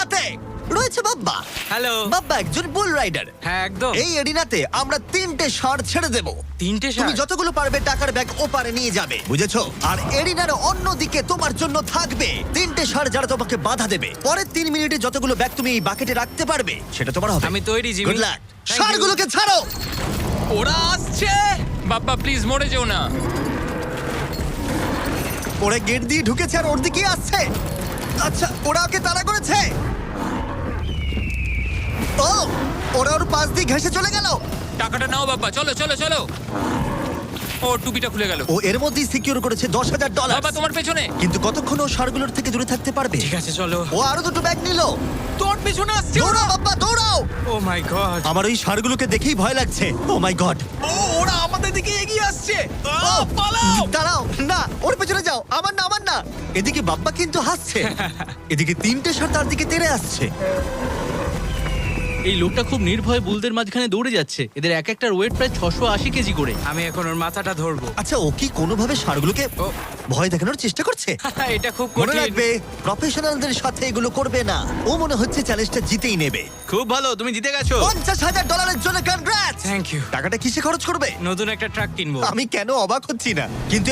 এরিনাতে রয়েছে বাব্বা। হ্যালো। বাব্বা একজন বুল রাইডার। হ্যাঁ একদম। এই এরিনাতে আমরা 3টে ষাঁড় ছেড়ে দেব। 3টে তুমি ষাঁড়? যতগুলো পারবে টাকার ব্যাগ ওপারে নিয়ে যাবে, বুঝেছো? আর এরিনার অন্যদিকে তোমার জন্য থাকবে 3টে ষাঁড় যারা তোমাকে বাধা দেবে। পরের 3 মিনিটে যতগুলো ব্যাগ তুমি এই বাকেটে রাখতে পারবে সেটা তোমার হবে। আমি তৈরি, Jimmy. Good luck. Thank you. ষাঁড়গুলোকে ছাড়ো। ওরা আসছে। বাপ্পা প্লিজ মরে যেও না। ওরা গেট দিয়ে ঢুকেছে আর ওর দিকে আসছে। আচ্ছা, ওরা ওকে তাড়া করেছে। ও, ওরা ওর পাশ দিয়ে ঘেঁষে চলে গেল। টাকাটা নাও বাপ্পা, চলো চলো চলো। ও টুপিটা খুলে গেল। ও এর মধ্যেই সিকিউর করেছে $10,000। বাবা তোমার পেছনে। কিন্তু কতক্ষণ ও ষাঁড়গুলোর থেকে দূরে থাকতে পারবে? ঠিক আছে চলো। ও আরো দুটো ব্যাগ নিল। তোর পেছনে আসছে। দৌড়াও বাবা, দৌড়াও। ও মাই গড। আমার ওই ষাঁড়গুলোকে দেখেই ভয় লাগছে। ও মাই গড। ও ওরা আমাদের দিকে এগিয়ে আসছে। পালাও। দাঁড়াও, না ওর পেছনে যাও। আমার না, আমার না। এদিকে বাপ্পা কিন্তু হাসছে। এদিকে 3টে ষাঁড় তার দিকে তেড়ে আসছে। এই লোকটা খুব নির্ভয়ে বুলদের মাঝখানে দৌড়ে যাচ্ছে। এদের এক একটার ওয়েট প্রায় 680 কেজি করে। আমি এখন ওর মাথাটা ধরবো। আচ্ছা, ও কি কোনোভাবে ষাঁড়গুলোকে ও। ভয় দেখানোর চেষ্টা করছে? এটা খুব মনে কঠিন। রাখবে, প্রফেশনালদের সাথে এগুলো করবে না। ও মনে হচ্ছে চ্যালেঞ্জটা জিতেই নেবে। খুব ভালো, তুমি জিতে গেছো। $50,000 জন্য কনগ্রাটস। Thank you. টাকাটা কিসে খরচ করবে? নতুন একটা ট্রাক কিনবো। আমি কেন অবাক হচ্ছি না, কিন্তু